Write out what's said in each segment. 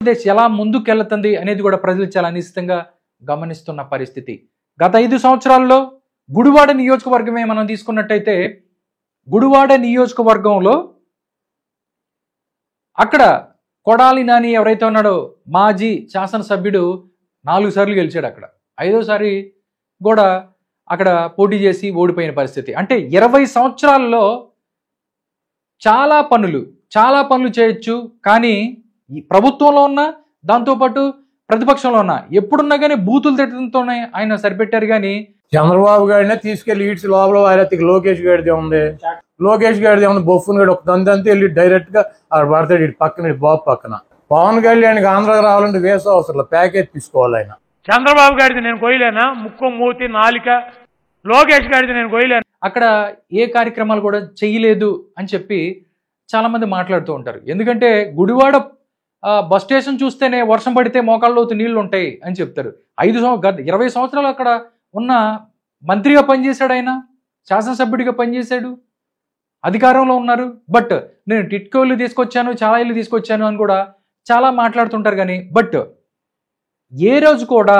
ఆంధ్రప్రదేశ్ ఎలా ముందుకెళ్తుంది అనేది కూడా ప్రజలు చాలా అనిశ్చితంగా గమనిస్తున్న పరిస్థితి. గత 5 సంవత్సరాల్లో గుడివాడ నియోజకవర్గమే మనం తీసుకున్నట్టయితే, గుడివాడ నియోజకవర్గంలో అక్కడ కొడాలి నాని ఎవరైతే ఉన్నాడో మాజీ శాసనసభ్యుడు 4 సార్లు గెలిచాడు. అక్కడ 5వ సారి కూడా అక్కడ పోటీ చేసి ఓడిపోయిన పరిస్థితి. అంటే 20 సంవత్సరాల్లో చాలా పనులు చేయొచ్చు. కానీ ఈ ప్రభుత్వంలో ఉన్న, దాంతోపాటు ప్రతిపక్షంలో ఉన్న, ఎప్పుడున్నా కానీ బూతులు తిట్టడంతోనే ఆయన సరిపెట్టారు. కానీ చంద్రబాబు గారినే తీసుకెళ్లి ఈడ్చి లోపల వారెత్తికి లోకేష్ గారిదే ఉంది. లోకేష్ గారిదే ఉంది. బొఫ్ఫున్ గారు ఒక దంతంతా వెళ్ళి డైరెక్ట్ గా పడతాడు ఇటు పక్కన, బాబు పక్కన. పవన్ కళ్యాణ్కి ఆంధ్రాకి రావాలంటే వేసే అవసరం, ప్యాకేజ్ తీసుకోవాలి ఆయన. చంద్రబాబు గారిది నేను కొయ్యలేనా? ముక్కు, మూతి, నాలిక. లోకేష్ గారిది నేను కొయ్యలేను. అక్కడ ఏ కార్యక్రమాలు కూడా చెయ్యలేదు అని చెప్పి చాలా మంది మాట్లాడుతూ ఉంటారు. ఎందుకంటే గుడివాడ బస్ స్టేషన్ చూస్తేనే వర్షం పడితే మోకాళ్ళలోతు నీళ్లు ఉంటాయి అని చెప్తారు. 20 సంవత్సరాలు అక్కడ ఉన్న మంత్రిగా పనిచేశాడు, ఆయన శాసనసభ్యుడిగా పనిచేశాడు, అధికారంలో ఉన్నారు. బట్ నేను టిట్కోలు తీసుకొచ్చాను, చాలా ఇల్లు తీసుకొచ్చాను అని కూడా చాలా మాట్లాడుతుంటారు. కానీ బట్ ఏ రోజు కూడా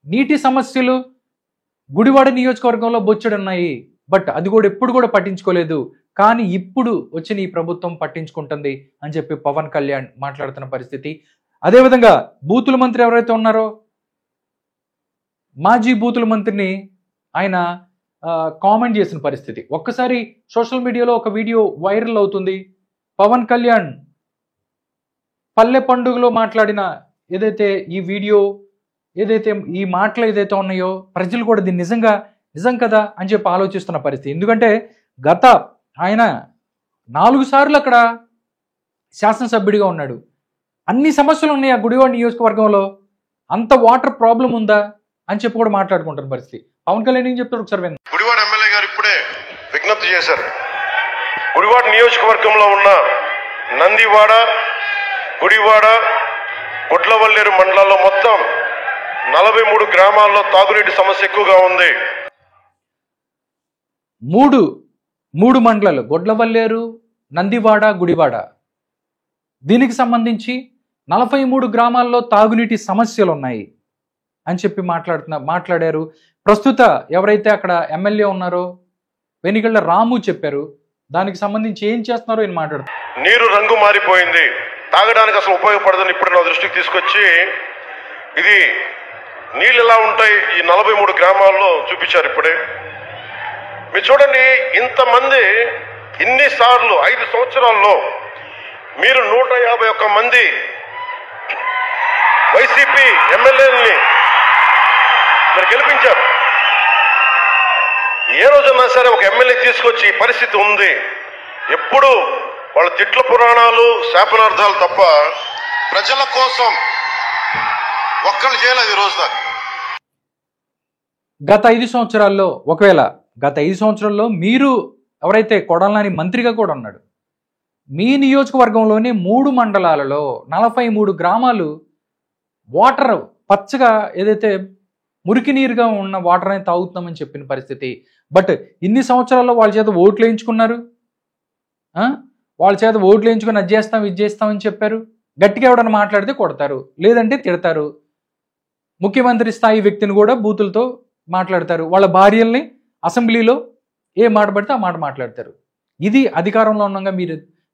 నీటి సమస్యలు గుడివాడ నియోజకవర్గంలో బొచ్చెడున్నాయి. బట్ అది కూడా ఎప్పుడు కూడా పట్టించుకోలేదు. కానీ ఇప్పుడు వచ్చిన ఈ ప్రభుత్వం పట్టించుకుంటుంది అని చెప్పి పవన్ కళ్యాణ్ మాట్లాడుతున్న పరిస్థితి. అదేవిధంగా బూతుల మంత్రి ఎవరైతే ఉన్నారో, మాజీ బూతుల మంత్రిని ఆయన కామెంట్ చేసిన పరిస్థితి. ఒక్కసారి సోషల్ మీడియాలో ఒక వీడియో వైరల్ అవుతుంది. పవన్ కళ్యాణ్ పల్లె పండుగలో మాట్లాడిన ఏదైతే ఈ వీడియో, ఏదైతే ఈ మాటలు ఏదైతే ఉన్నాయో, ప్రజలు కూడా దీన్ని నిజం కదా అని చెప్పి ఆలోచిస్తున్న పరిస్థితి. ఎందుకంటే గత ఆయన 4 సార్లు అక్కడ శాసనసభ్యుడిగా ఉన్నాడు. అన్ని సమస్యలు ఉన్నాయి ఆ గుడివాడ నియోజకవర్గంలో. అంత వాటర్ ప్రాబ్లం ఉందా అని చెప్పి కూడా మాట్లాడుకుంటున్న పరిస్థితి. పవన్ కళ్యాణ్ ఏం చెప్తాడు ఒకసారి వినండి. గుడివాడ ఎమ్మెల్యే గారు ఇప్పుడే విజ్ఞప్తి చేశారు. గుడివాడ నియోజకవర్గంలో ఉన్న నందివాడ, గుడివాడ, గుడ్లవల్లేరు మండలాల్లో మొత్తం 43 గ్రామాల్లో తాగునీటి సమస్య ఎక్కువగా ఉంది. మూడు మండలాలు, గుడ్లవల్లేరు, నందివాడ, గుడివాడ, దీనికి సంబంధించి 43 గ్రామాల్లో తాగునీటి సమస్యలు ఉన్నాయి అని చెప్పి మాట్లాడారు. ప్రస్తుత ఎవరైతే అక్కడ ఎమ్మెల్యే ఉన్నారో వెనిగళ్ల రాము చెప్పారు. దానికి సంబంధించి ఏం చేస్తున్నారో ఆయన మాట్లాడుతారు. నీరు రంగు మారిపోయింది, తాగడానికి అసలు ఉపయోగపడదని ఇప్పుడు నా దృష్టికి తీసుకొచ్చి ఇది నీళ్ళు ఎలా ఉంటాయి ఈ 43 గ్రామాల్లో చూపించారు ఇప్పుడే. మీరు చూడండి, ఇంతమంది ఇన్నిసార్లు 5 సంవత్సరాల్లో మీరు 151 మంది వైసీపీ ఎమ్మెల్యేలని మీరు గెలిపించారు. ఏ రోజన్నా సరే ఒక ఎమ్మెల్యే తీసుకొచ్చి ఈ పరిస్థితి ఉంది. ఎప్పుడు వాళ్ళ తిట్ల పురాణాలు, శాపనార్థాలు తప్ప ప్రజల కోసం ఒక్కళ్ళు చేయలేదు ఈ రోజు దాకా. గత 5 సంవత్సరాల్లో గత 5 సంవత్సరాల్లో మీరు ఎవరైతే కొడాలి నాని మంత్రిగా కూడా ఉన్నాడు, మీ నియోజకవర్గంలోని 3 మండలాలలో 43 గ్రామాలు వాటర్ పచ్చగా ఏదైతే మురికి నీరుగా ఉన్న వాటర్ అనేది తాగుతున్నామని చెప్పిన పరిస్థితి. బట్ ఇన్ని సంవత్సరాల్లో వాళ్ళ చేత ఓట్లు వేయించుకున్నారు. వాళ్ళ చేత ఓట్లు వేయించుకొని అది చేస్తాం ఇది చేస్తామని చెప్పారు. గట్టిగా ఎవడన్నా మాట్లాడితే కొడతారు, లేదంటే తిడతారు. ముఖ్యమంత్రి స్థాయి వ్యక్తిని కూడా బూతులతో మాట్లాడతారు. వాళ్ళ భార్యల్ని అసెంబ్లీలో ఏ మాట పడితే ఆ మాట మాట్లాడతారు. ఇది అధికారంలో ఉండగా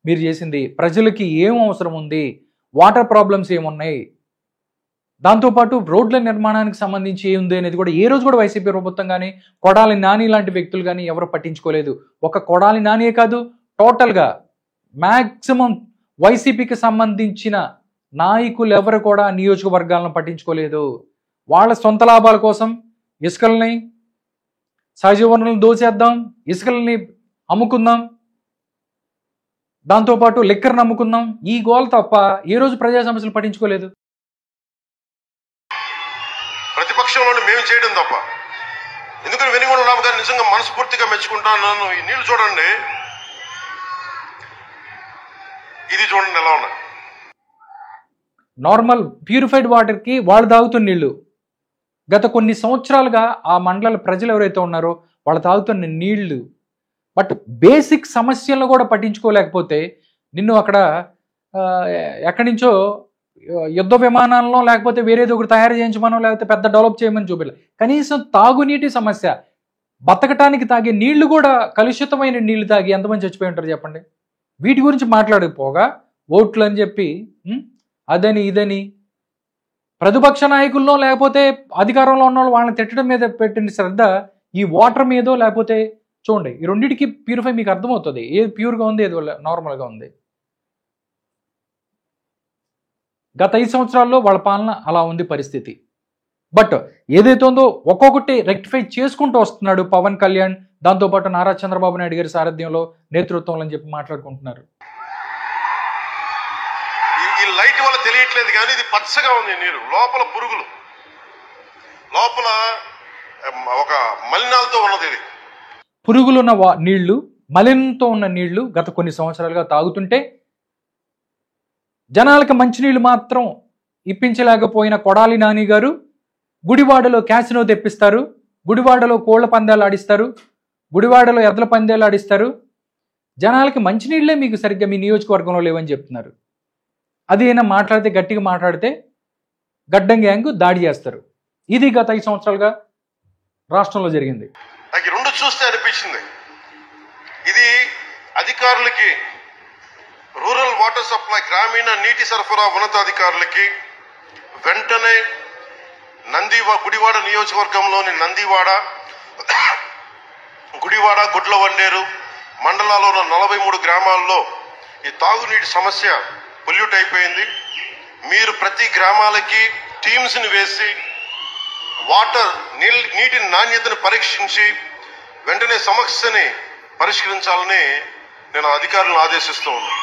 మీరు చేసింది. ప్రజలకి ఏం అవసరం ఉంది, వాటర్ ప్రాబ్లమ్స్ ఏమున్నాయి, దాంతోపాటు రోడ్ల నిర్మాణానికి సంబంధించి ఏముంది అనేది కూడా ఏ రోజు కూడా వైసీపీ ప్రభుత్వం కానీ, కొడాలి నాని లాంటి వ్యక్తులు కానీ ఎవరు పట్టించుకోలేదు. ఒక కొడాలి నానియే కాదు, టోటల్గా మ్యాక్సిమం వైసీపీకి సంబంధించిన నాయకులు ఎవరు కూడా నియోజకవర్గాలను పట్టించుకోలేదు. వాళ్ళ సొంత లాభాల కోసం ఇసుకల్ని, సహజ వనరులను దోచేద్దాం, ఇసుకల్ని అమ్ముకుందాం, దాంతోపాటు లిక్కర్ని అమ్ముకుందాం, ఈ గోల్ తప్ప ఏ రోజు ప్రజా సమస్యలు పట్టించుకోలేదు. ప్రతిపక్షంలో మేము చేయడం తప్ప. ఎందుకంటే వెనిగొండ రాము గారు నిజంగా మనస్ఫూర్తిగా మెచ్చుకుంటాను. ఈ నీళ్లు చూడండి, ఇది చూడండి ఎలా ఉన్నాయి. నార్మల్ ప్యూరిఫైడ్ వాటర్కి వాళ్ళు తాగుతున్న నీళ్లు. గత కొన్ని సంవత్సరాలుగా ఆ మండలాల ప్రజలు ఎవరైతే ఉన్నారో వాళ్ళు తాగుతున్న నీళ్లు. బట్ బేసిక్ సమస్యలను కూడా పట్టించుకోలేకపోతే నిన్ను అక్కడ ఎక్కడి నుంచో యుద్ధ విమానాల్లో లేకపోతే వేరేది ఒకటి తయారు చేయించమనో లేకపోతే పెద్ద డెవలప్ చేయమని చూపించాలి. కనీసం తాగునీటి సమస్య, బతకటానికి తాగే నీళ్లు కూడా కలుషితమైన నీళ్లు తాగి ఎంతమంది చచ్చిపోయి ఉంటారు చెప్పండి. వీటి గురించి మాట్లాడకపోగా ఓట్లు అని చెప్పి అదని ఇదని ప్రతిపక్ష నాయకుల్లో లేకపోతే అధికారంలో ఉన్న వాళ్ళని తిట్టడం మీద పెట్టిన శ్రద్ధ ఈ వాటర్ మీదో లేకపోతే చూడండి, ఈ రెండింటికి ప్యూరిఫై మీకు అర్థమవుతుంది ఏది ప్యూర్గా ఉంది ఏది నార్మల్గా ఉంది. గత 5 సంవత్సరాల్లో వాళ్ళ పాలన అలా ఉంది పరిస్థితి. బట్ ఏదైతే ఉందో ఒక్కొక్కటి రెక్టిఫై చేసుకుంటూ వస్తున్నాడు పవన్ కళ్యాణ్, దాంతోపాటు నారా చంద్రబాబు నాయుడు గారి సారథ్యంలో నేతృత్వంలో అని చెప్పి మాట్లాడుకుంటున్నారు. ఈ లైట్ వల్ల తెలియట్లేదు కానీ ఇది పచ్చగా ఉంది నీరు, లోపల పురుగులు, లోపల ఒక మలినాలతో ఉన్నది. ఇది పురుగులున్న నీళ్లు, మలినంతో ఉన్న నీళ్లు గత కొన్ని సంవత్సరాలుగా తాగుతుంటే జనాలకు మంచినీళ్ళు మాత్రం ఇప్పించలేకపోయిన కొడాలి నాని గారు గుడివాడలో క్యాసినో తెప్పిస్తారు, గుడివాడలో కోళ్ల పందాలు ఆడిస్తారు, గుడివాడలో ఎద్దుల పందాలు ఆడిస్తారు. జనాలకి మంచినీళ్లే మీకు సరిగ్గా మీ నియోజకవర్గంలో లేవని చెప్తున్నారు. అది అయినా మాట్లాడితే గట్టిగా మాట్లాడితే గడ్డం గ్యాంగ్ దాడి చేస్తారు. ఇది గత 5 సంవత్సరాలుగా రాష్ట్రంలో జరిగింది. నాకు రెండు చూస్తే అనిపించింది, ఇది అధికారులకి, రూరల్ వాటర్ సప్లై గ్రామీణ నీటి సరఫరా ఉన్నతాధికారులకి వెంటనే గుడివాడ నియోజకవర్గంలోని నందివాడ, గుడివాడ, గుడ్లవన్నేరు మండలాల్లో ఉన్న 43 గ్రామాల్లో ఈ తాగునీటి సమస్య పొల్యూట్ అయిపోయింది. మీరు ప్రతి గ్రామాలకి టీమ్స్ని వేసి వాటర్ నీటి నాణ్యతను పరీక్షించి వెంటనే సమస్యని పరిష్కరించాలని నేను అధికారులను ఆదేశిస్తూ ఉన్నాను.